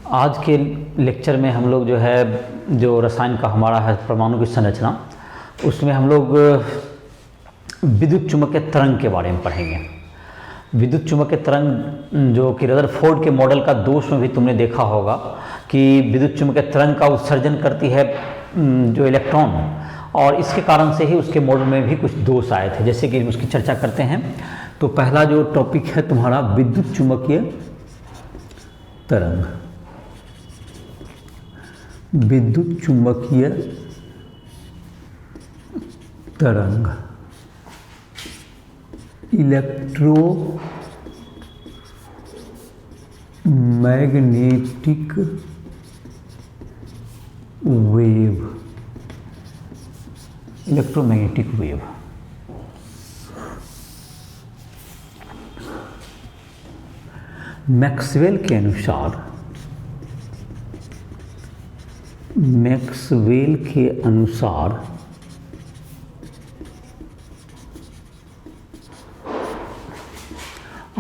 आज के लेक्चर में हम लोग जो है जो रसायन का हमारा है परमाणु की संरचना, उसमें हम लोग विद्युत चुम्बकीय तरंग के बारे में पढ़ेंगे। विद्युत चुम्बकीय तरंग जो कि रदरफोर्ड के मॉडल का दोष में भी तुमने देखा होगा कि विद्युत चुम्बकीय तरंग का उत्सर्जन करती है जो इलेक्ट्रॉन, और इसके कारण से ही उसके मॉडल में भी कुछ दोष आए थे, जैसे कि उसकी चर्चा करते हैं। तो पहला जो टॉपिक है तुम्हारा विद्युत चुम्बकीय तरंग। विद्युत चुम्बकीय तरंग, electromagnetic wave. Electromagnetic wave Maxwell के अनुसार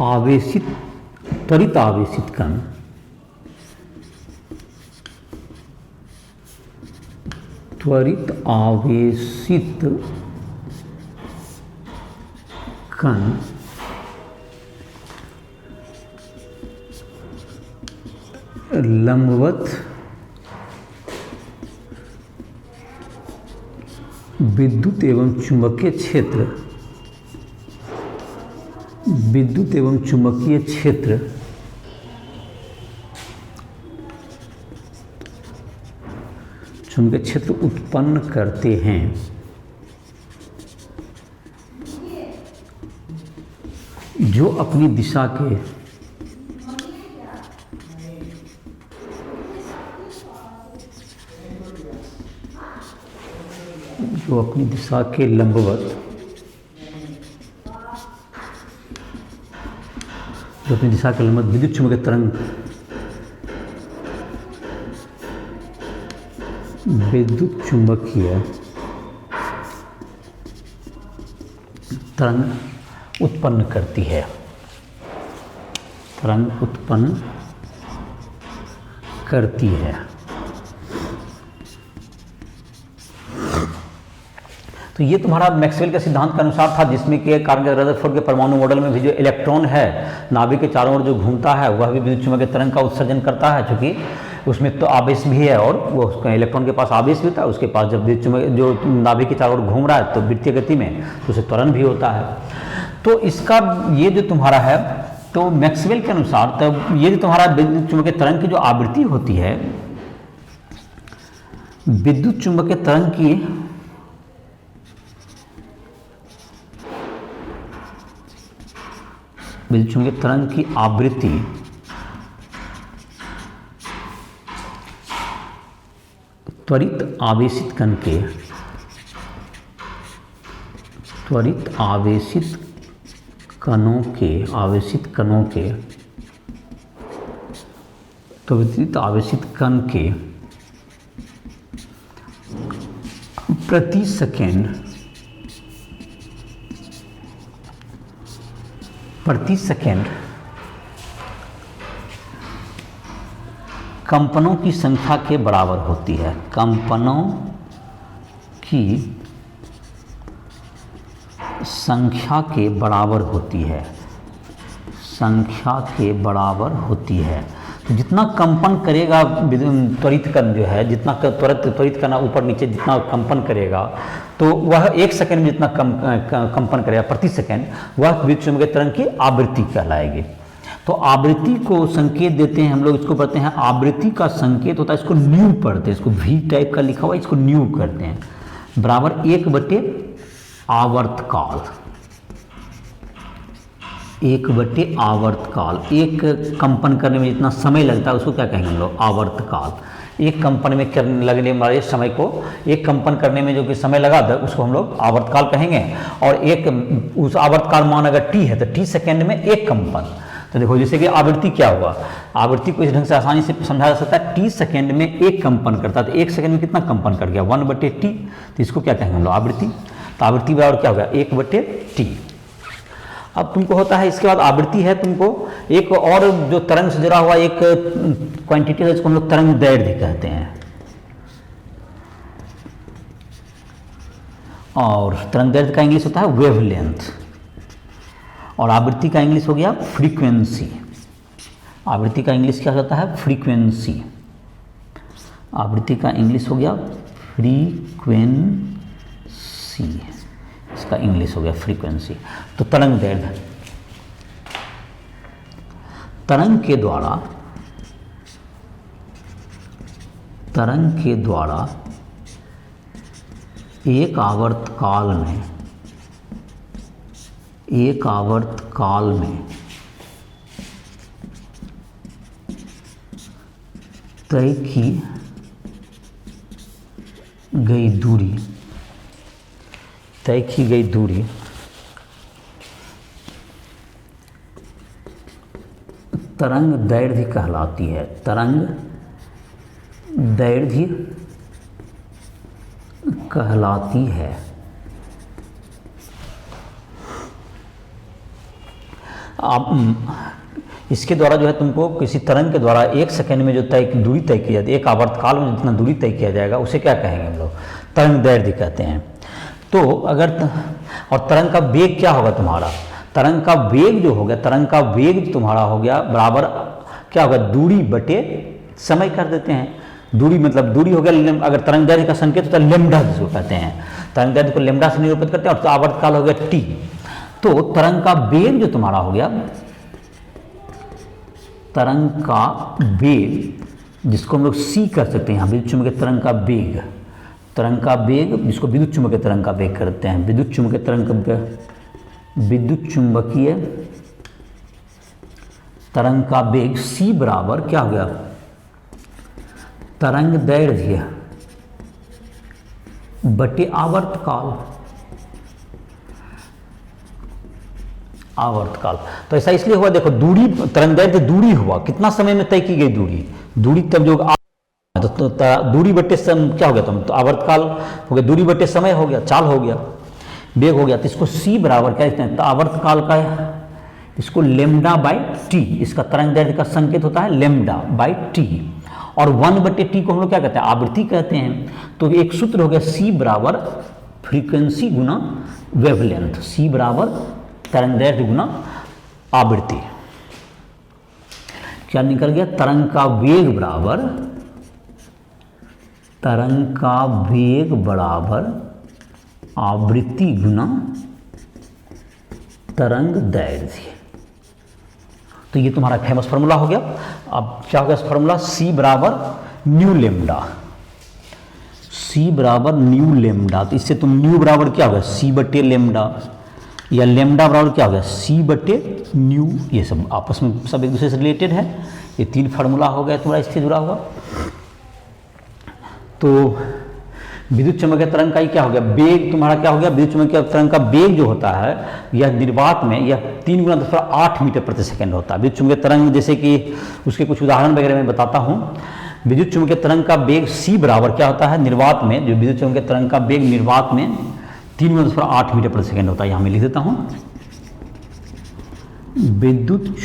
आवेशित त्वरित आवेशित कण लंबवत विद्युत एवं चुंबकीय क्षेत्र चुंबकीय क्षेत्र उत्पन्न करते हैं, जो अपनी दिशा के लंबवत विद्युत चुम्बकीय तरंग उत्पन्न करती है। तो ये तुम्हारा मैक्सवेल के सिद्धांत के अनुसार था, जिसमें कि कारण रदरफोर्ड के परमाणु मॉडल में भी जो इलेक्ट्रॉन है नाभिक के चारों ओर जो घूमता है वह भी विद्युत चुम्बकीय तरंग का उत्सर्जन करता है, क्योंकि उसमें तो आवेश भी है और वो उसका इलेक्ट्रॉन के पास आवेश भी होता है। उसके पास जब विद्युत चुम्बकीय जो नाभिक के चारों ओर घूम रहा है तो वृत्तीय गति में तो उसे त्वरण भी होता है। तो इसका ये जो तुम्हारा है, तो मैक्सवेल के अनुसार तब ये जो तुम्हारा विद्युत चुम्बकीय तरंग की जो आवृत्ति होती है, विद्युत चुम्बकीय तरंग की आवृत्ति त्वरित आवेशित कणों के प्रति सेकंड कंपनों की संख्या के बराबर होती है। कंपनों की संख्या के बराबर होती है। तो जितना कंपन करेगा त्वरित कण जो है, जितना त्वरित कण ऊपर नीचे जितना कंपन करेगा, तो वह 1 सेकंड में जितना कंपन करेगा प्रति सेकंड, वह विद्युत चुम्बकीय तरंग की आवृत्ति कहलाएगी। तो आवृत्ति को संकेत देते हैं हम लोग, इसको पढ़ते हैं आवृत्ति का संकेत होता है, इसको न्यू पढ़ते हैं, इसको वी टाइप का लिखा हुआ है, इसको न्यू करते हैं, बराबर 1/आवर्तकाल। 1/आवर्तकाल, एक कंपन करने में जितना समय लगता है उसको क्या कहेंगे हम लोग? आवर्तकाल। एक कंपन में लगने वाले समय को, एक कंपन करने में जो कि समय लगा था उसको हम लोग आवर्तकाल कहेंगे। और एक उस आवर्तकाल मान अगर टी है तो टी सेकंड में एक कंपन। तो देखो जैसे कि आवृत्ति क्या हुआ, आवृत्ति को इस ढंग से आसानी से समझा जा सकता है, टी सेकंड में एक कंपन करता है, तो एक सेकंड में कितना कंपन कर गया? 1/t। तो इसको क्या कहेंगे हम लोग? आवृत्ति। तो आवृत्ति बराबर क्या होगा? 1/t। अब तुमको होता है, इसके बाद आवृत्ति है, तुमको एक और जो तरंग से जुड़ा हुआ एक क्वांटिटी है, जिसको हम लोग तरंग दैर्ध्य कहते हैं। और तरंग दैर्ध्य का इंग्लिश होता है वेवलेंथ, और आवृत्ति का इंग्लिश हो गया फ्रीक्वेंसी। आवृत्ति का इंग्लिश क्या होता है? फ्रीक्वेंसी। आवृत्ति का इंग्लिश हो गया फ्रीक्वेंसी, इसका इंग्लिश हो गया फ्रीक्वेंसी। तो तरंग दैर्ध्य, तरंग के द्वारा एक आवर्त काल में तय की गई दूरी तरंग दैर्ध्य कहलाती है। तरंग दैर्ध्य कहलाती है। आप इसके द्वारा जो है तुमको किसी तरंग के द्वारा 1 सेकंड में जो दूरी तय की जाती है, एक आवर्त काल में जितना दूरी तय किया जाएगा, उसे क्या कहेंगे हम लोग? तरंग दैर्ध्य कहते हैं। तो अगर और तरंग का वेग क्या होगा तुम्हारा? तरंग का वेग जो हो गया, तरंग का वेग तुम्हारा हो गया बराबर क्या होगा? दूरी बटे समय कर देते हैं। दूरी मतलब दूरी हो गया, अगर तरंग दैर्ध्य का संकेत होता है लेमडा, जिसको कहते हैं, तरंग दैर्ध्य को लेमडा से निरूपित करते हैं, और तो आवर्त काल हो गया टी। तो तरंग का वेग जो तुम्हारा हो गया, तरंग का वेग जिसको हम लोग सी कर सकते हैं यहाँ, विद्युत चुम्बकीय तरंग का वेग, तरंग का वेग जिसको विद्युत चुम्बकीय तरंग का वेग करते हैं, विद्युत चुम्बकीय तरंग का वेग सी बराबर क्या हो गया? तरंग दैर्ध्य बटे आवर्त काल। तो ऐसा इसलिए हुआ, देखो दूरी, तरंग दैर्ध्य दूरी हुआ, कितना समय में तय की गई दूरी तब जो तो दूरी बटे क्या हो गया? तो आवर्त काल हो गया, दूरी बटे समय हो गया, चाल हो गया, वेग हो गया। तो इसको सी बराबर क्या लिखते हैं? तो आवर्त काल का इसको लेमडा बाई टी, इसका तरंग दैर्ध्य का संकेत होता है लेमडा बाई टी, और 1/t को हम लोग क्या कहते हैं? आवृत्ति कहते हैं। तो एक सूत्र हो गया सी बराबर फ्रीक्वेंसी गुना वेवलेंथ, सी बराबर तरंग दैर्ध्य गुना आवृत्ति। क्या निकल गया? तरंग का वेग बराबर आवृत्ति गुना तरंग दैर्ध्य। तो ये तुम्हारा फेमस फार्मूला हो गया। अब क्या हो गया इस फार्मूला? सी बराबर न्यू लेमडा, सी बराबर न्यू लेमडा। तो इससे तुम न्यू बराबर क्या होगा? सी बटे लेमडा, या लेमडा बराबर क्या हो गया? सी बटे न्यू। ये सब आपस में सब एक दूसरे से रिलेटेड है। ये 3 फार्मूला हो गया तुम्हारा इससे जुड़ा हुआ। तो विद्युत चुम्बकीय तरंग का ही क्या हो गया? वेग तुम्हारा क्या हो गया? विद्युत चुम्बकीय तरंग का वेग जो होता है यह निर्वात में यह 3 × 10⁸ मीटर प्रति सेकंड होता है। विद्युत चुम्बकीय तरंग जैसे कि उसके कुछ उदाहरण वगैरह मैं बताता हूँ। विद्युत चुम्बकीय तरंग का वेग सी बराबर क्या होता है? निर्वात में जो विद्युत चुम्बकीय तरंग का वेग निर्वात में 3 × 10⁸ मीटर प्रति सेकंड होता है। यहाँ मैं लिख देता हूँ, विद्युत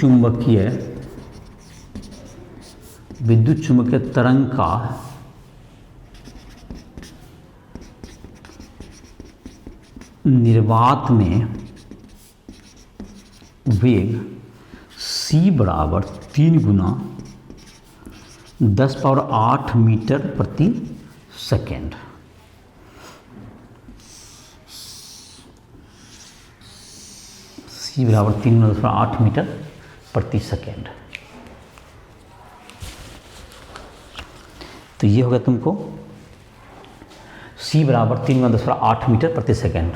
चुम्बकीय तरंग का निर्वात में वेग c बराबर 3 × 10⁸ मीटर प्रति सेकेंड। c बराबर 3 × 10⁸ मीटर प्रति सेकेंड। तो ये हो गया तुमको c बराबर 3 × 10⁸ मीटर प्रति सेकेंड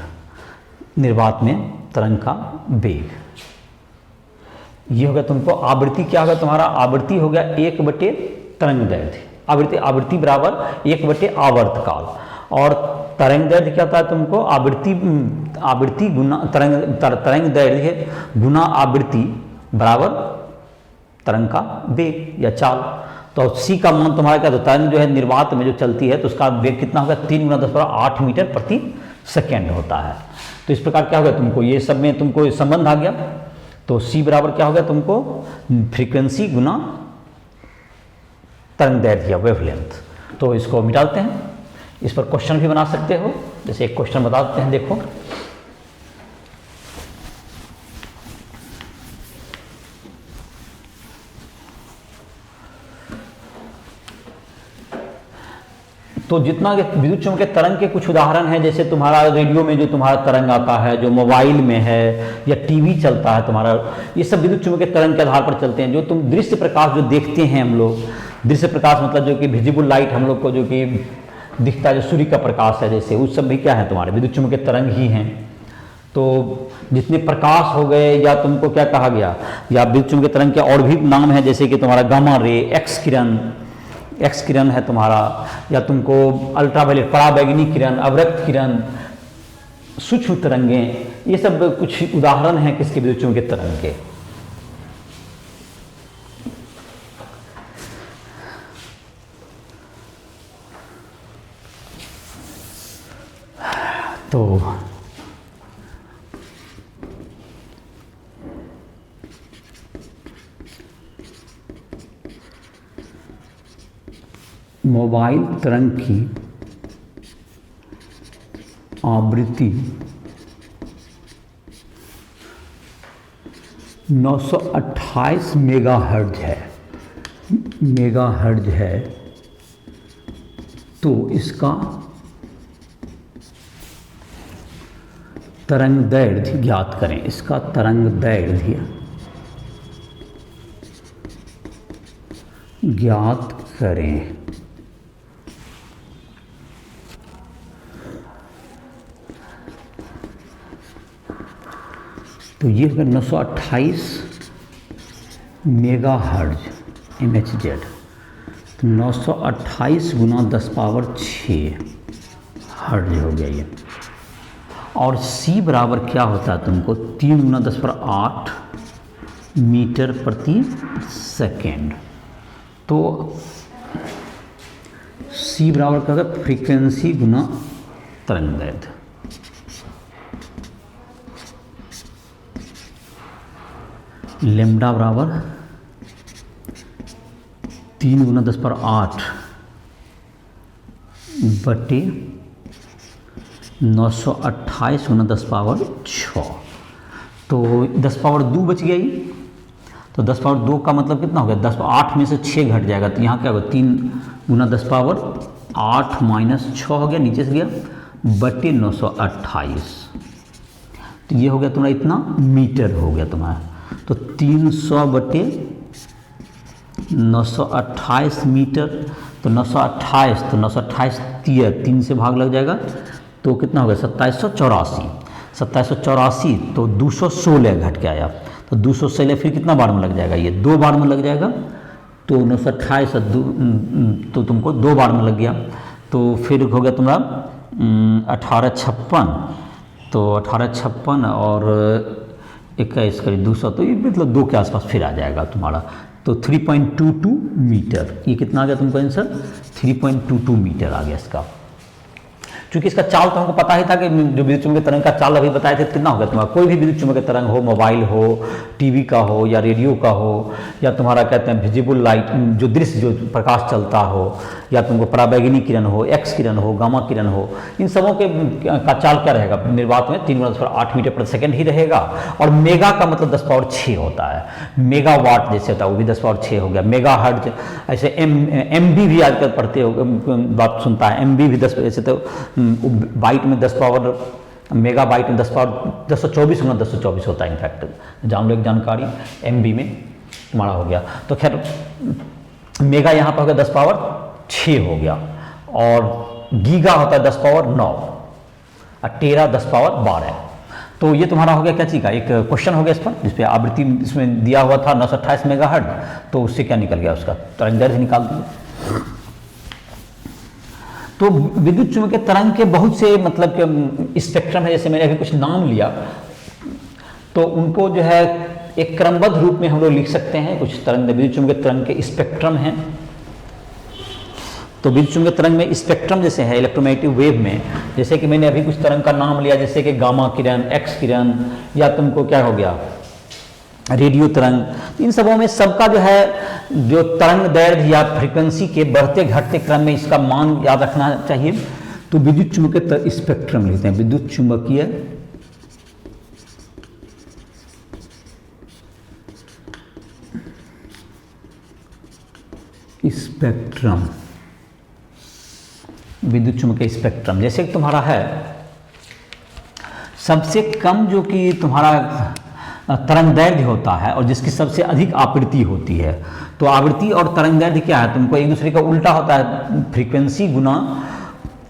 निर्वात में तरंग का वेग। ये हो गया तुमको आवृत्ति। क्या होगा तुम्हारा? आवृत्ति हो गया 1 बटे तरंग दैर्ध्य। आवृत्ति बराबर 1 बटे आवर्त काल, और तरंग दैर्ध्य क्या होता है तुमको? आवृत्ति गुना तरंग दैर्ध्य गुना आवृत्ति बराबर तरंग का वेग या चाल। तो c का मान तुम्हारा क्या? तो तरंग जो है निर्वात में जो चलती है तो उसका वेग कितना होगा? 3 × 10⁸ मीटर प्रति सेकेंड होता है। तो इस प्रकार क्या हो गया तुमको, ये सब में तुमको संबंध आ गया। तो c बराबर क्या हो गया तुमको, फ्रीक्वेंसी गुना तरंग दैर्ध्य वेवलेंथ। तो इसको मिटाते हैं, इस पर क्वेश्चन भी बना सकते हो। जैसे एक क्वेश्चन बता देते हैं, देखो तो जितना विद्युत चुम्बकीय तरंग के कुछ उदाहरण हैं, जैसे तुम्हारा रेडियो में जो तुम्हारा तरंग आता है, जो मोबाइल में है या टीवी चलता है तुम्हारा, ये सब विद्युत चुम्बकीय तरंग के आधार पर चलते हैं। जो तुम दृश्य प्रकाश जो देखते हैं हम लोग, दृश्य प्रकाश मतलब जो कि विजिबल लाइट हम लोग को जो कि दिखता है, जो सूर्य का प्रकाश है, जैसे उस सब भी क्या है तुम्हारे विद्युत चुम्बकीय तरंग ही हैं। तो जितने प्रकाश हो गए, या तुमको क्या कहा गया, या विद्युत चुम्बकीय तरंग के और भी नाम है, जैसे कि तुम्हारा गामा रे, एक्स किरण है तुम्हारा, या तुमको अल्ट्रावायलेट पराबैंगनी किरण, अवरक्त किरण, सूक्ष्म तरंगें, ये सब कुछ उदाहरण हैं किसके, विद्युत चुम्बकीय तरंग के। तो मोबाइल तरंग की आवृत्ति 928 मेगाहर्ट्ज है। तो इसका तरंग दैर्ध्य ज्ञात करें, इसका तरंग दैर्ध्य ज्ञात करें। तो ये होगा 928 मेगाहर्ट्ज MHz। तो 928 गुना 10⁻6 हर्ट्ज हो गया ये। और c बराबर क्या होता है तुमको, 3 गुना 10⁸ मीटर प्रति सेकेंड। तो c बराबर क्या होगा, फ्रीक्वेंसी गुना तरंग दैर्ध्य। लेम्डा बराबर 3 गुना 10⁸ बटे 928 गुना 10⁻6। तो 10⁻2 बच गया ये। तो 10⁻2 का मतलब कितना हो गया, 8 में से 6 घट जाएगा। तो यहाँ क्या होगा, 3 गुना 10⁻8 माइनस 6 हो गया, नीचे से गया, बटे 928। तो ये हो गया तुम्हारा इतना मीटर हो गया तुम्हारा। तो 300 बटे 928 मीटर। तो 928, तो 928 3 से भाग लग जाएगा, तो कितना हो गया, 2784। 2784, तो 216 घट के आया। तो 216 फिर कितना बार में लग जाएगा, ये 2 बार में लग जाएगा। तो 928 तो तुमको 2 बार में लग गया। तो फिर हो गया तुम्हारा 1856। तो 1856 और 21 करीब 200, तो ये मतलब 2 के आसपास फिर आ जाएगा तुम्हारा। तो 3.22 मीटर, ये कितना आ गया तुमको आंसर, 3.22 मीटर आ गया इसका। क्योंकि इसका चाल तो हमको पता ही था कि जो विद्युत चुम्बकीय तरंग का चाल अभी बताए थे, कितना होगा तुम्हारा, कोई भी विद्युत चुम्बकीय तरंग हो, मोबाइल हो, टीवी का हो, या रेडियो का हो, या तुम्हारा कहते हैं विजिबल लाइट, जो दृश्य जो प्रकाश चलता हो, या तुमको पराबैंगनी किरण हो, एक्स किरण हो, गामा किरण हो, इन सबों के का चाल क्या रहेगा, निर्वात में 3 गुना 8 मीटर प्रति सेकेंड ही रहेगा। और मेगा का मतलब 10⁻6 होता है, मेगावाट जैसे होता है वो भी 10⁻6 हो गया। मेगा हर्ट्ज, ऐसे MB भी आजकल पढ़ते हो, बात सुनता है, MB भी 10, ऐसे तो बाइट में 10 पावर, मेगा बाइट में 1024 गुना 1024 होता है। इनफैक्ट जान लो एक जानकारी, MB में तुम्हारा हो गया। तो खैर मेगा यहाँ पर हो गया 10⁻6 हो गया, और गीगा होता है 10⁻9, और टेरा 10⁻12। तो ये तुम्हारा हो गया क्या चीज़ का एक क्वेश्चन हो गया इस पर, जिस पे आवृत्ति इसमें दिया हुआ था 928 मेगाहर्ट्ज। तो उससे क्या निकल गया, उसका तरंग दैर्ध्य निकाल दिया। तो विद्युत चुम्बकीय तरंग के बहुत से मतलब स्पेक्ट्रम है, जैसे मैंने अभी कुछ नाम लिया, तो उनको जो है एक क्रमबद्ध रूप में हम लोग लिख सकते हैं। कुछ तरंग विद्युत चुम्बकीय तरंग के स्पेक्ट्रम हैं। तो विद्युत चुम्बकीय तरंग में स्पेक्ट्रम जैसे है इलेक्ट्रोमैग्नेटिक वेव में, जैसे कि मैंने अभी कुछ तरंग का नाम लिया, जैसे कि गामा किरण, एक्स किरण, या तुमको क्या हो गया रेडियो तरंग, इन सबों में सबका जो है जो तरंग दैर्घ्य या फ्रीक्वेंसी के बढ़ते घटते क्रम में इसका मान याद रखना चाहिए। तो विद्युत चुम्बकीय स्पेक्ट्रम लिखते हैं, विद्युत चुम्बकीय स्पेक्ट्रम, विद्युत चुम्बकीय स्पेक्ट्रम। जैसे कि तुम्हारा है सबसे कम जो कि तुम्हारा तरंग दैर्घ्य होता है और जिसकी सबसे अधिक आवृत्ति होती है, तो आवृत्ति और तरंग दैर्घ्य क्या है, तुमको एक दूसरे का उल्टा होता है, फ्रीक्वेंसी गुना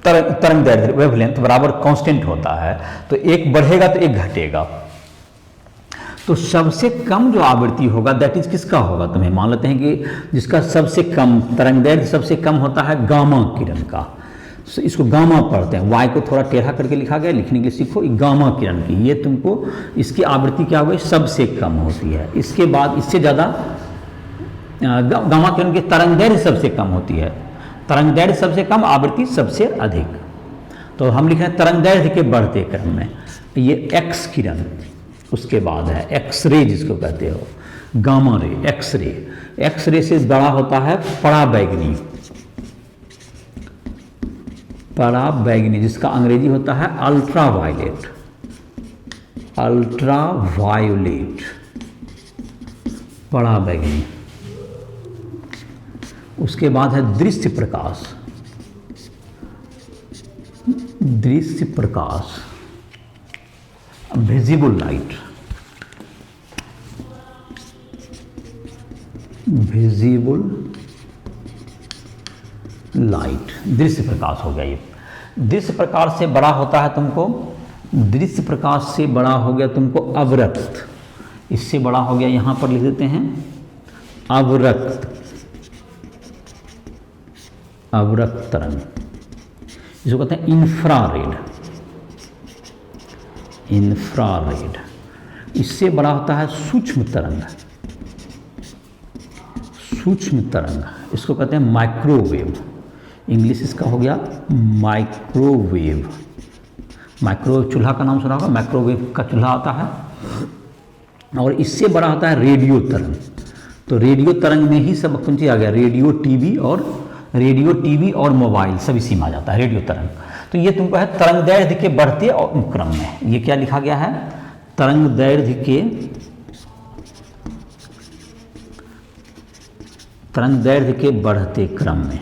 तरंग दैर्घ्य वेवलेंथ बराबर कांस्टेंट होता है, तो एक बढ़ेगा तो एक घटेगा। तो सबसे कम जो आवृत्ति होगा दैट इज किसका होगा, तुम्हें मान लेते हैं कि जिसका सबसे कम तरंग दैर्घ्य सबसे कम होता है गामा किरण का, इसको गामा पढ़ते हैं, वाई को थोड़ा टेढ़ा करके लिखा गया, लिखने के लिए सीखो, गामा किरण की ये तुमको इसकी आवृत्ति क्या होगी सबसे कम होती है। इसके बाद इससे ज़्यादा गामा किरण की तरंग दैर्घ्य सबसे कम होती है, तरंग दैर्घ्य सबसे कम, आवृत्ति सबसे अधिक। तो हम लिख रहे हैं तरंग दैर्घ्य के बढ़ते क्रम में ये एक्स किरण, उसके बाद है एक्स रे जिसको कहते हो, gamma ray, X ray, X ray से बड़ा होता है पराबैंगनी, पराबैंगनी जिसका अंग्रेजी होता है अल्ट्रा वायलेट, अल्ट्रा वायोलेट, पराबैंगनी। उसके बाद है दृश्य प्रकाश, दृश्य प्रकाश, विजिबल लाइट, विजिबल लाइट, दृश्य प्रकाश हो गया। ये दृश्य प्रकाश से बड़ा होता है तुमको, दृश्य प्रकाश से बड़ा हो गया तुमको अवरक्त, इससे बड़ा हो गया, यहां पर लिख देते हैं अवरक्त, अवरक्त तरंग, इसको कहते हैं इंफ्रारेड, इंफ्रारेड। इससे बड़ा होता है सूक्ष्म तरंग, सूक्ष्म तरंग, इसको कहते हैं माइक्रोवेव, इंग्लिश इसका हो गया माइक्रोवेव। माइक्रोवेव चूल्हा का नाम सुना होगा, माइक्रोवेव का चूल्हा आता है। और इससे बड़ा होता है रेडियो तरंग, तो रेडियो तरंग में ही सब कौन सी आ गया, रेडियो टीवी और मोबाइल सभी सीमा आ जाता है रेडियो तरंग। तो ये तुमको है तरंग दैर्घ्य के बढ़ते क्रम में, ये क्या लिखा गया है, तरंग दैर्घ्य के, तरंग दैर्घ्य के बढ़ते क्रम में,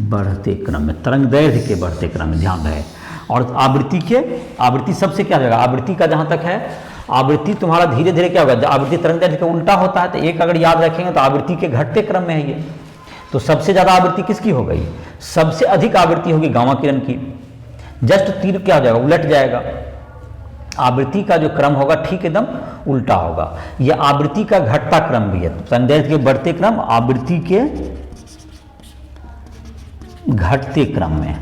बढ़ते क्रम में, तरंग दैर्घ्य के बढ़ते क्रम में ध्यान रहे। और आवृत्ति के, आवृत्ति सबसे क्या जाएगा, आवृत्ति का जहां तक है, आवृत्ति तुम्हारा धीरे धीरे क्या होगा, आवृत्ति तरंग दैर्घ्य का उल्टा होता है, तो एक अगर याद रखेंगे तो आवृत्ति के घटते क्रम में है ये। तो सबसे ज्यादा आवृत्ति किसकी हो गई, सबसे अधिक आवृत्ति होगी गामा किरण की, जस्ट तीर क्या हो जाएगा, उलट जाएगा, आवृत्ति का जो क्रम होगा ठीक एकदम उल्टा होगा। यह आवृत्ति का घटता क्रम भी है, तरंग दैर्घ्य के बढ़ते क्रम आवृत्ति के घटते क्रम में,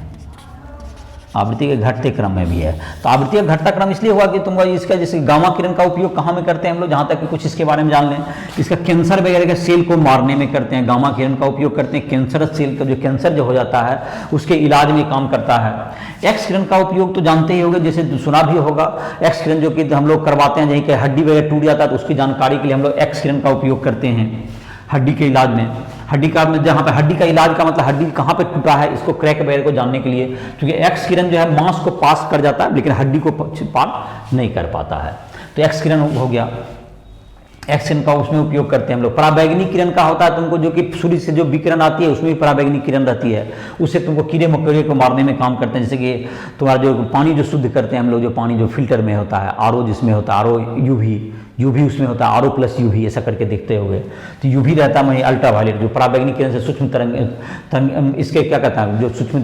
आवृत्ति के घटते क्रम में भी है। तो आवृत्ति का घटता क्रम इसलिए हुआ कि तुम इसका जैसे गामा किरण का उपयोग कहाँ में करते हैं हम लोग, जहाँ तक कि कुछ इसके बारे में जान लें, इसका कैंसर वगैरह के सेल को मारने में करते हैं, गामा किरण का उपयोग करते हैं, कैंसर सेल का जो कैंसर जो हो जाता है उसके इलाज में काम करता है। एक्स किरण का उपयोग तो जानते ही होंगे, जैसे सुना भी होगा, एक्स किरण जो कि हम लोग करवाते हैं, जहीं कि हड्डी वगैरह टूट जाता है तो उसकी जानकारी के लिए हम लोग एक्स किरण का उपयोग करते हैं हड्डी के इलाज में। हड्डी का जहाँ पे हड्डी का इलाज का मतलब हड्डी कहाँ पे टूटा है इसको क्रैक वगैरह को जानने के लिए, क्योंकि एक्स किरण जो है मांस को पास कर जाता है लेकिन हड्डी को पार नहीं कर पाता है, तो एक्स किरण हो गया, एक्स किरण का उसमें उपयोग करते हैं हम लोग। पराबैंगनी किरण का होता है तुमको, जो कि सूर्य से जो विकिरण आती है उसमें भी पराबैंगनी किरण रहती है, उससे तुमको कीड़े मकोड़े को मारने में काम करते हैं। जैसे कि तुम्हारा जो पानी जो शुद्ध करते हैं हम लोग, जो पानी जो फिल्टर में होता है, आरओ जिसमें होता है, आरओ यूवी उसमें होता है, आरओ प्लस यूवी ऐसा करके देखते होंगे, तो यूवी रहता है अल्ट्रावायलेट, जो पराबैंगनी किरण से सूक्ष्म तरंग इसके क्या कहता है, जो सूक्ष्म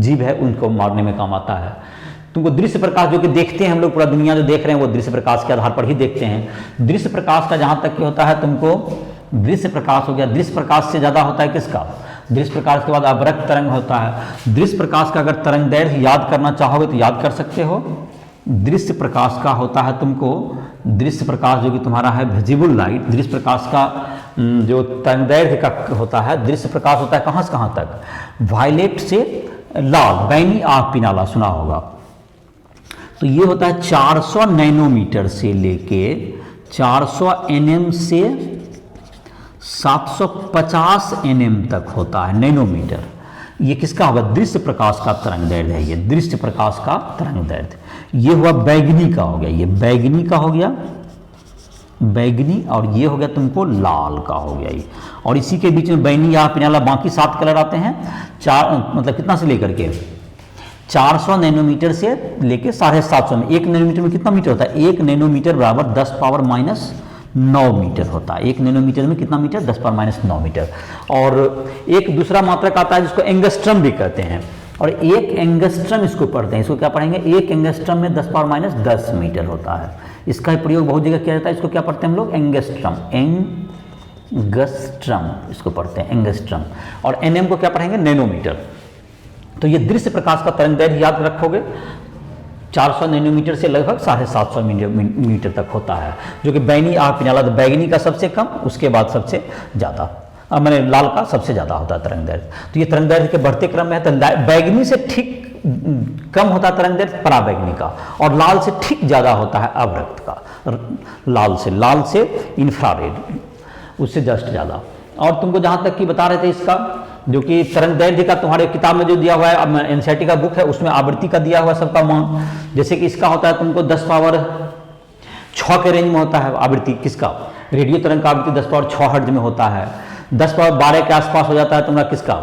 जीव है उनको मारने में काम आता है। तुमको दृश्य प्रकाश जो कि देखते हैं हम लोग, पूरा दुनिया जो देख रहे हैं वो दृश्य प्रकाश के आधार पर ही देखते हैं। दृश्य प्रकाश का जहाँ तक कि होता है तुमको, दृश्य प्रकाश हो गया, दृश्य प्रकाश से ज़्यादा होता है किसका, दृश्य प्रकाश के बाद अवरक्त तरंग होता है। दृश्य प्रकाश का अगर तरंग दैर्घ्य याद करना चाहोगे तो याद कर सकते हो, दृश्य प्रकाश का होता है तुमको, दृश्य प्रकाश जो कि तुम्हारा है विजिबल लाइट, दृश्य प्रकाश का जो तरंगदैर्घ्य का होता है, दृश्य प्रकाश होता है कहाँ से कहाँ तक, वायलेट से लाल, बैगनी आग पिनाला सुना होगा, तो ये होता है 400 नैनोमीटर से लेके 400 nm से 750 nm तक होता है नैनोमीटर। ये किसका होगा, दृश्य प्रकाश का तरंगदैर्घ्य है, ये दृश्य प्रकाश का तरंगदैर्घ्य। ये हुआ बैगनी का हो गया, ये बैगनी का हो गया, बैगनी, और ये हो गया तुमको लाल का हो गया ये। और इसी के बीच में बैगनी या पिनाला, बाकी 7 कलर आते हैं, मतलब कितना से लेकर के 400 नैनोमीटर से लेके 750 में। 1 नैनोमीटर में कितना मीटर होता है, 1 नैनोमीटर बराबर 10⁻⁹ मीटर होता है। 1 नैनोमीटर में कितना मीटर, 10⁻⁹ मीटर। और एक दूसरा मात्रक आता है जिसको एंगस्ट्रम भी कहते हैं, और 1 एंगस्ट्रम इसको पढ़ते हैं, इसको क्या पढ़ेंगे, 1 एंगस्ट्रम में 10⁻10 मीटर होता है। इसका प्रयोग बहुत जगह किया जाता है, इसको क्या पढ़ते हैं हम लोग, एंगस्ट्रम, एंगस्ट्रम इसको पढ़ते हैं, एंगस्ट्रम। और एनएम को क्या पढ़ेंगे, नैनोमीटर। तो ये दृश्य प्रकाश का तरंगदैर्घ्य याद रखोगे, 400 नैनोमीटर से लगभग 750 मीटर तक होता है, जो कि बैगनी आग पिनाला, तो बैगनी का सबसे कम, उसके बाद सबसे ज़्यादा, मैंने लाल का सबसे ज़्यादा होता है तरंगदैर्घ्य। तो ये तरंगदैर्घ्य के बढ़ते क्रम में है, तो बैगनी से ठीक कम होता है तरंगदैर्घ्य पराबैगनी का, और लाल से ठीक ज़्यादा होता है अवरक्त का, लाल से इंफ्रारेड, उससे जस्ट ज़्यादा। और तुमको जहाँ तक कि बता रहे थे इसका, जो कि तरंगदैर्घ्य का तुम्हारे किताब में जो दिया हुआ है, एनसीईआरटी का बुक है, उसमें आवृत्ति का दिया हुआ है सबका मान। जैसे कि इसका होता है तुमको 10⁻6 के रेंज में होता है आवृत्ति, किसका, रेडियो तरंग का आवृत्ति 10⁻6 हर्ट्ज में होता है। 10⁻12 के आसपास हो जाता है तुम्हारा किसका,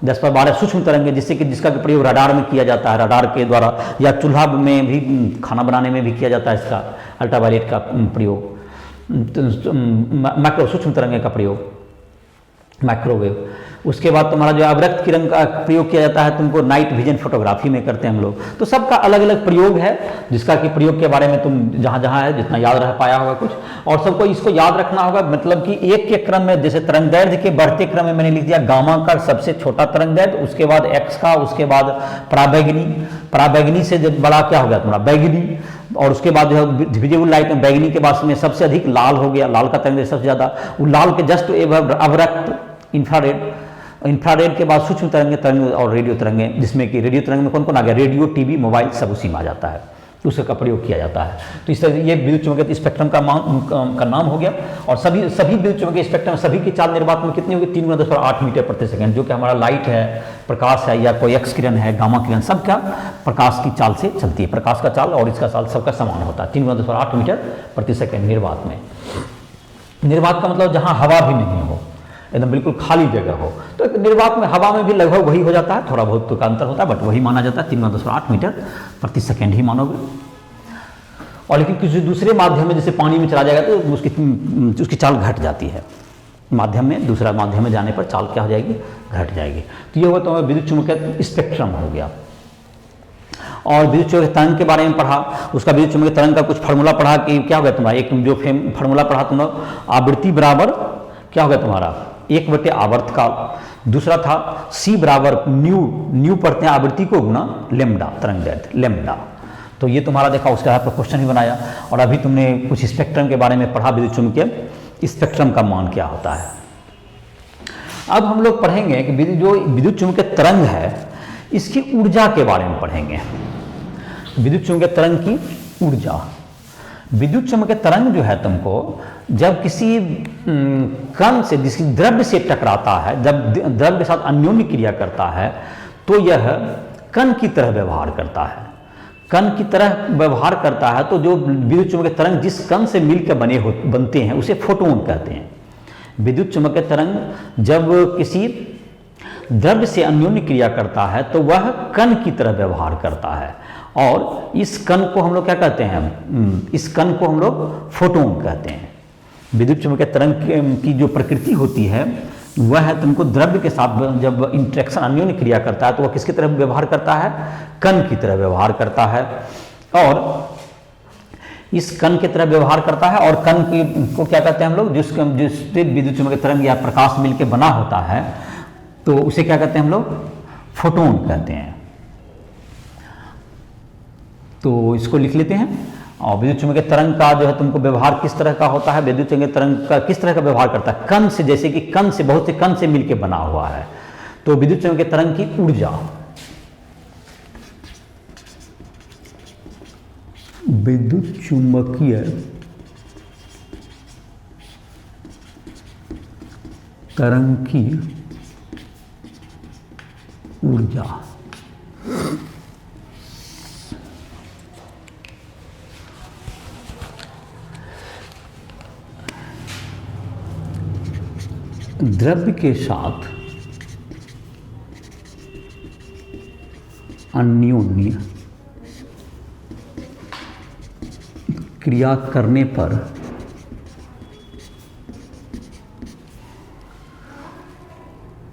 10⁻12 सूक्ष्म तरंग, जिससे कि जिसका प्रयोग रडार में किया जाता है, रडार के द्वारा, या चूल्हा में भी, खाना बनाने में भी किया जाता है इसका अल्ट्रावायलेट का प्रयोग, माइक्रो सूक्ष्म तरंग का प्रयोग, माइक्रोवेव। उसके बाद तुम्हारा जो अवरक्त किरण का प्रयोग किया जाता है, तुमको नाइट विजन फोटोग्राफी में करते हैं हम लोग। तो सबका अलग अलग प्रयोग है, जिसका कि प्रयोग के बारे में तुम जहाँ जहाँ है जितना याद रह पाया होगा कुछ, और सबको इसको याद रखना होगा। मतलब कि एक के क्रम में, जैसे तरंगदैर्घ्य के बढ़ते क्रम में मैंने लिख दिया गामा का सबसे छोटा तरंगदैर्घ्य, उसके बाद एक्स का, उसके बाद पराबैगनी, पराबैगनी से जब बड़ा क्या हो गया तुम्हारा बैगनी, और उसके बाद जो है विजिबल लाइट में बैगनी के बाद में सबसे अधिक लाल हो गया, लाल का तरंगदैर्घ्य सबसे ज़्यादा, वो लाल के जस्ट अवरक्त, इंफ्रारेड, इंफ्रारेड के बाद सूक्ष्म तरंग और रेडियो तरंगे, जिसमें कि रेडियो तरंग में कौन कौन आ गया, रेडियो, टीवी, मोबाइल, सब उसी में आ जाता है, तो उसका प्रयोग किया जाता है। तो इस तरह ये विद्युत चुम्बकीय स्पेक्ट्रम का नाम हो गया। और सभी विद्युत चुम्बकीय स्पेक्ट्रम, सभी की चाल निर्वात में कितनी होगी, 3 × 10⁸ मीटर प्रति सेकंड, जो कि हमारा लाइट है, प्रकाश है, या कोई एक्स किरण है, गामा किरण, सब क्या प्रकाश की चाल से चलती है। प्रकाश का चाल और इसका चाल सबका समान होता है, 3 × 10⁸ मीटर प्रति सेकंड निर्वात में। निर्वात का मतलब जहाँ हवा भी नहीं हो, एकदम बिल्कुल खाली जगह हो। तो निर्वात में हवा में भी लगभग वही हो जाता है, थोड़ा बहुत तो का अंतर होता है, बट वही माना जाता है, 3 × 10⁸ मीटर प्रति सेकंड ही मानोगे। और लेकिन किसी दूसरे माध्यम में, जैसे पानी में चला जाएगा तो उसकी चाल घट जाती है, माध्यम में, दूसरा माध्यम में जाने पर चाल क्या हो जाएगी, घट जाएगी। तो ये होगा तो विद्युत चुम्बकीय स्पेक्ट्रम हो गया। और विद्युत चुम्बकीय तरंग के बारे में पढ़ा, उसका विद्युत चुम्बकीय तरंग का कुछ फार्मूला पढ़ा कि क्या हो गया तुम्हारा, एक जो फार्मूला पढ़ा तुम लोग, आवृत्ति बराबर क्या हो गया तुम्हारा 1/आवर्तकाल। दूसरा था C बराबर न्यू पढ़ते हैं आवृत्ति को गुना लेमडा, तरंगदैर्घ्य लेमडा। तो ये तुम्हारा देखा, उसका आपको क्वेश्चन ही बनाया। और अभी तुमने कुछ स्पेक्ट्रम के बारे में पढ़ा, विद्युत चुम्बकीय स्पेक्ट्रम का मान क्या होता है। अब हम लोग पढ़ेंगे कि जो विद्युत चुम्बकीय तरंग है, इसकी ऊर्जा के बारे में पढ़ेंगे। विद्युत चुम्बकीय तरंग की ऊर्जा, विद्युत चुम्बकीय तरंग जो है तुमको जब किसी कण से, किसी द्रव्य से टकराता है, जब द्रव्य के साथ अन्योन्य क्रिया करता है, तो यह कण की तरह व्यवहार करता है, कण की तरह व्यवहार करता है। तो जो विद्युत चुम्बकीय तरंग जिस कण से मिलकर बनते हैं उसे फोटोन कहते हैं। विद्युत चुम्बकीय तरंग जब किसी द्रव्य से अन्योन्य क्रिया करता है तो वह कण की तरह व्यवहार करता है, और इस कण को हम लोग क्या कहते हैं, इस कण को हम लोग फोटोन कहते हैं। विद्युत चुम्बकीय तरंग की जो प्रकृति होती है वह है तुमको द्रव्य के साथ जब इंटरेक्शन, अन्योन्य क्रिया करता है, तो वह किसकी तरह व्यवहार करता है, कण की तरह व्यवहार करता है। और इस कण की तरह व्यवहार करता है, और कण को क्या कहते हैं हम लोग, जिससे विद्युत चुम्बकीय तरंग या प्रकाश मिलकर बना होता है, तो उसे क्या कहते हैं हम लोग, फोटोन कहते हैं। तो इसको लिख लेते हैं। और विद्युत चुम्बकीय तरंग का जो है तुमको व्यवहार किस तरह का होता है, विद्युत चुम्बकीय तरंग का किस तरह का व्यवहार करता है, कण से, जैसे कि कण से, बहुत से कण से मिलकर बना हुआ है। तो विद्युत चुम्बकीय तरंग की ऊर्जा, विद्युत चुम्बकीय तरंग की ऊर्जा द्रव्य के साथ अन्योन्य क्रिया करने पर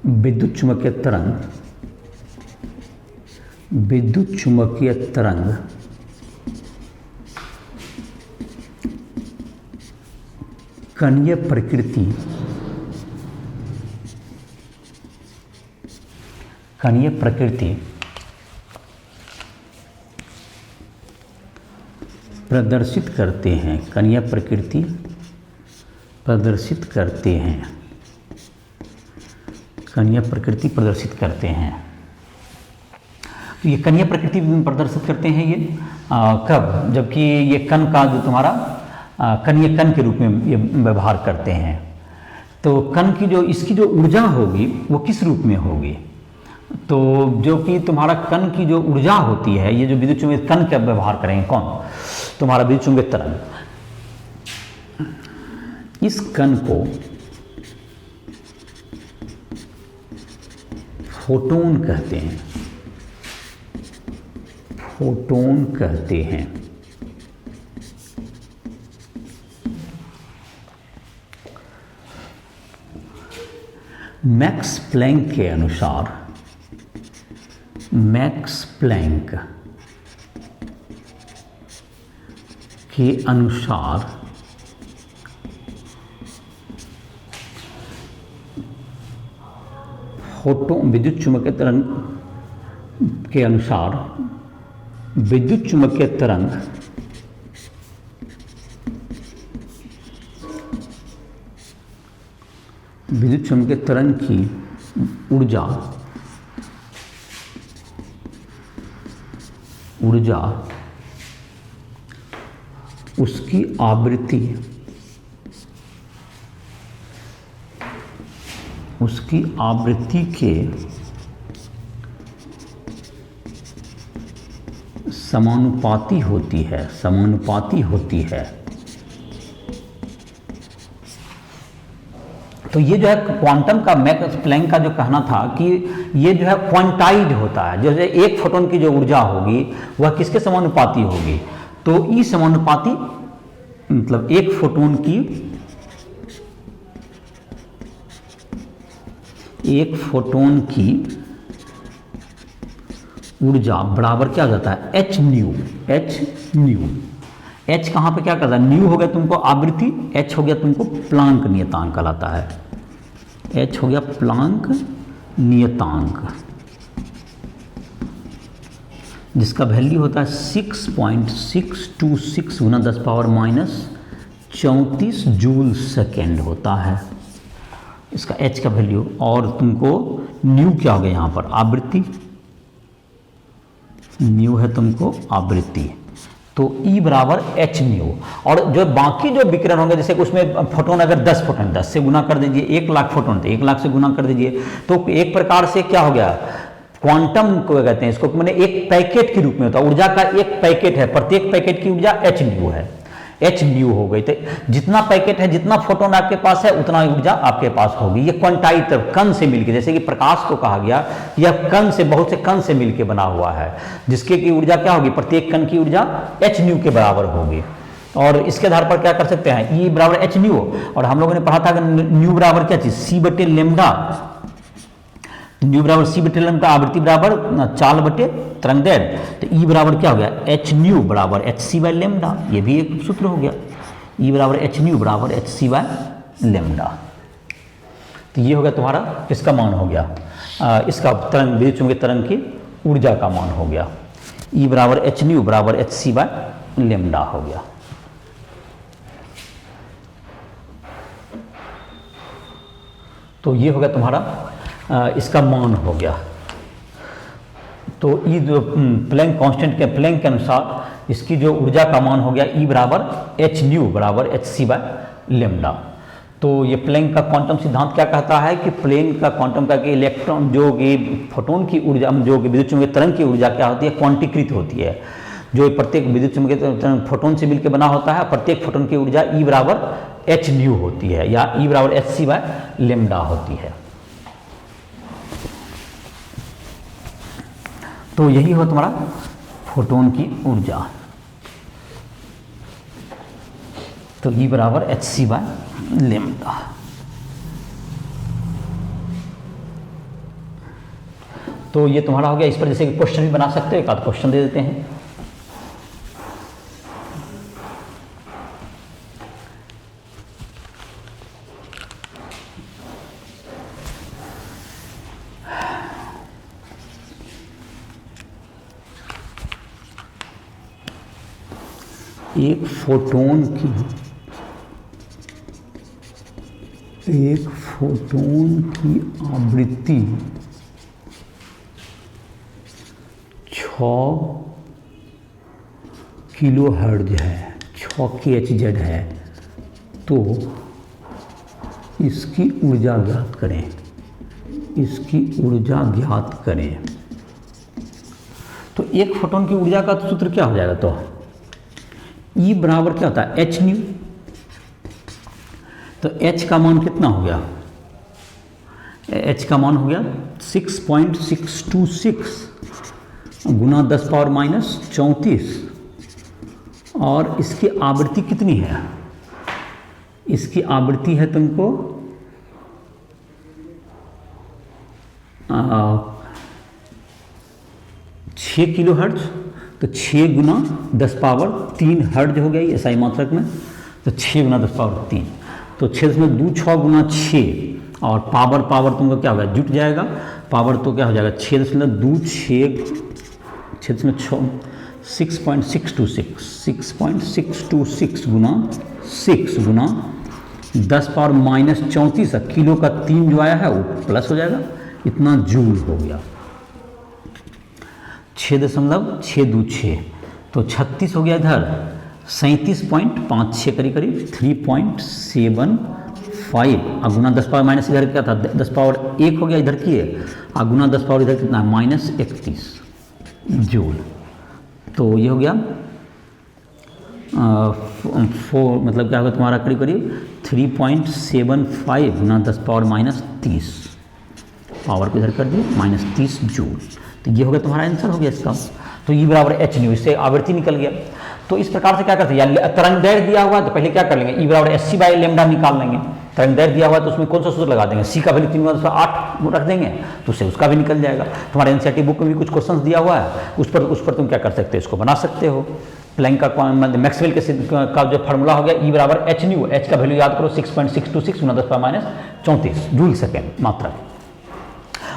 विद्युत चुम्बकीय तरंग कणीय प्रकृति प्रदर्शित करते हैं, कणीय प्रकृति प्रदर्शित करते हैं, कणीय प्रकृति प्रदर्शित करते हैं। तो ये कणीय प्रकृति प्रदर्शित करते हैं, ये कब, जबकि ये कण का जो तुम्हारा कणीय कण के रूप में ये व्यवहार करते हैं। तो कण की जो, इसकी जो ऊर्जा होगी वो किस रूप में होगी, तो जो कि तुम्हारा कण की जो ऊर्जा होती है, ये जो विद्युत चुम्बकीय कण का व्यवहार करेंगे कौन, तुम्हारा विद्युत चुम्बकीय तरंग, इस कण को फोटोन कहते हैं, फोटोन कहते हैं। मैक्स प्लैंक के अनुसार, मैक्स प्लैंक के अनुसार फोटोन, विद्युत चुम्बकीय तरंग के अनुसार विद्युत चुम्बकीय तरंग विद्युत चुम्बकीय तरंग की ऊर्जा उसकी आवृत्ति के समानुपाती होती है। तो ये जो है क्वांटम का, मैक्स प्लैंक का जो कहना था कि ये जो है क्वांटाइज होता है, जैसे एक फोटोन की जो ऊर्जा होगी वह किसके समानुपाती होगी, तो ई समानुपाती, मतलब एक फोटोन की ऊर्जा बराबर क्या हो जाता है, एच न्यू। एच कहाँ पे क्या करता है, न्यू हो गया तुमको आवृत्ति, एच हो गया तुमको प्लांक नियतांक कहलाता है, एच हो गया प्लांक नियतांक, जिसका वैल्यू होता है 6.626 गुना 10⁻⁻34 जूल सेकेंड होता है इसका एच का वैल्यू। और तुमको न्यू क्या हो गया यहाँ पर, आवृत्ति, न्यू है तुमको आवृत्ति, तो E बराबर एच न्यू। और जो बाकी जो विकिरण होंगे, जैसे उसमें फोटोन अगर 10 फोटोन, 10 से गुना कर दीजिए, 1 लाख फोटोन थे, 1 लाख से गुना कर दीजिए, तो एक प्रकार से क्या हो गया, क्वांटम को कहते हैं इसको, मैंने एक पैकेट के रूप में होता है, ऊर्जा का एक पैकेट है, प्रत्येक पैकेट की ऊर्जा एच न्यू है, एच न्यू हो गई। तो जितना पैकेट है, जितना फोटोन आपके पास है, उतना ऊर्जा आपके पास होगी। ये क्वांटाइज कण से मिलकर, जैसे कि प्रकाश को कहा गया, यह कण से, बहुत से कण से मिलकर बना हुआ है, जिसके की ऊर्जा क्या होगी, प्रत्येक कण की ऊर्जा एच न्यू के बराबर होगी। और इसके आधार पर क्या कर सकते हैं, ई बराबर एच न्यू, और हम लोगों ने पढ़ा था कि न्यू बराबर क्या चीज, सी बटे लेमडा, न्यू बराबर सी बटे लेमडा, आवृत्ति बराबर चाल बटे तरंग दैर्घ्य, तो ई बराबर क्या हो गया, एच न्यू बराबर एच सी बाय लेमडा, ये भी एक सूत्र हो गया, ई बराबर एच न्यू बराबर एच सी बाय लेमडा। तो ये हो गया तुम्हारा किसका मान हो गया, इसका तरंग, विद्युत चुम्बकीय तरंग की ऊर्जा का मान हो गया, ई बराबर एच न्यू बराबर एच सी बाय लेमडा हो गया। तो ये हो गया तुम्हारा इसका मान हो गया। तो ये जो प्लैंक कांस्टेंट के प्लैंक के अनुसार इसकी जो ऊर्जा का मान हो गया E बराबर एच न्यू बराबर एच सी बाय लेमडा। तो ये प्लैंक का क्वांटम सिद्धांत क्या कहता है कि प्लैंक का क्वांटम का कि इलेक्ट्रॉन जो कि फोटोन की ऊर्जा जो कि विद्युत चुम्बकीय तरंग की ऊर्जा क्या होती है, क्वांटीकृत होती है। जो प्रत्येक विद्युत चुम्बकीय तरंग फोटोन से मिलकर बना होता है, प्रत्येक फोटोन की ऊर्जा E बराबर एच न्यू होती है या E बराबर एच सी बाय लेमडा होती है। तो यही हो तुम्हारा फोटोन की ऊर्जा। तो E बराबर एच सी बाय लेमडा। तो ये तुम्हारा हो गया। इस पर जैसे क्वेश्चन भी बना सकते हो, एक आध क्वेश्चन दे देते हैं। एक फोटोन की आवृत्ति 6 किलोहर्ट्ज है, 6 kHz है। तो इसकी ऊर्जा ज्ञात करें, इसकी ऊर्जा ज्ञात करें। तो एक फोटोन की ऊर्जा का सूत्र क्या हो जाएगा? तो E बराबर क्या होता है? H new. तो H का मान कितना हो गया? H का मान हो गया 6.626 गुना 10 पावर माइनस 34। और इसकी आवृत्ति कितनी है? इसकी आवृत्ति है तुमको 6 किलो हर्ट्ज। तो 6 गुना 10 पावर 3 हर्ट्ज हो गई एसआई मात्रक में। तो 6 गुना 10 पावर 3, तो 6 गुना 6 और पावर तुमको क्या होगा? जुट जाएगा। पावर तो क्या हो जाएगा? 6.626 गुना 6 गुना 10 पावर माइनस 34। किलो का 3 जो आया है वो प्लस हो जाएगा, इतना जूल हो गया। 6.626 तो 36 हो गया इधर, 37.56 करीब 3.75 और गुना 10 पावर माइनस इधर क्या था? 10 पावर 1 हो गया इधर की है, और गुना 10 पावर इधर कितना है? Minus 31 joule. तो ये हो गया 4, मतलब क्या होगा तुम्हारा करीब 3.75 गुना 10 पावर माइनस 30, पावर को इधर कर दिए माइनस 30 जूल। तो ये हो गया तुम्हारा आंसर हो गया इसका। तो E बराबर एच न्यू, इससे आवृत्ति निकल गया। तो इस प्रकार से क्या करते हैं, या तरंग दैर्घ्य दिया हुआ है तो पहले क्या कर लेंगे? E बराबर एच सी बाई लेमडा निकाल लेंगे। तरंग दैर्घ्य दिया हुआ है तो उसमें कौन सा सूत्र लगा देंगे? सी का वैल्यू 3/8 रख देंगे, तो उससे उसका भी निकल जाएगा। तुम्हारे एनसीईआरटी बुक में भी कुछ क्वेश्चंस दिया हुआ है, उस पर तुम क्या कर सकते हो? इसको बना सकते हो। प्लैंक का मैक्सवेल के का जो फार्मूला हो गया E बराबर एच न्यू, एच का वैल्यू याद करो 6.626 गुना 10 पावर माइनस 34 जूल सेकेंड मात्रा।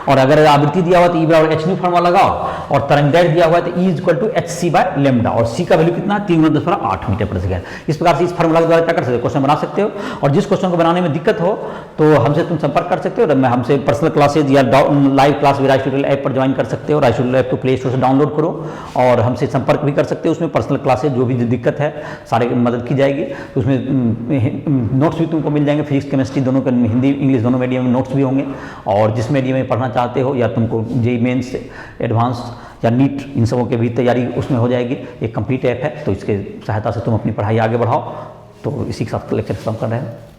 और अगर आवृत्ति दिया हुआ तो E बराबर एच न्यू फार्मूला लगाओ, और तरंग दैर्घ्य दिया हुआ है तो E equal to H C by lambda, और C का वैल्यू कितना? 3/10 मीटर प्रति सेकंड। इस प्रकार से इस फार्मूला के द्वारा क्या कर सकते हो? क्वेश्चन बना सकते हो। और जिस क्वेश्चन को बनाने में दिक्कत हो तो हमसे तुम संपर्क कर सकते हो। हमसे पर्सनल क्लासेज या लाइव क्लास भी राइस ट्यूटोरियल ऐप पर ज्वाइन कर सकते हो। राइस ट्यूटोरियल ऐप को प्ले स्टोर से डाउनलोड करो और हमसे संपर्क भी कर सकते हो। उसमें पर्सनल क्लासेज जो भी दिक्कत है सारे मदद की जाएगी। तो उसमें नोट्स भी तुमको मिल जाएंगे, फिजिक्स केमिस्ट्री दोनों के, हिंदी इंग्लिश दोनों मीडियम में नोट्स भी होंगे। और जिस मीडियम में पढ़ना चाहते हो, या तुमको जेईई मेंस एडवांस या नीट इन सबों के भी तैयारी उसमें हो जाएगी। एक कंप्लीट ऐप है, तो इसके सहायता से तुम अपनी पढ़ाई आगे बढ़ाओ। तो इसी के साथ लेक्चर खत्म कर रहे हैं।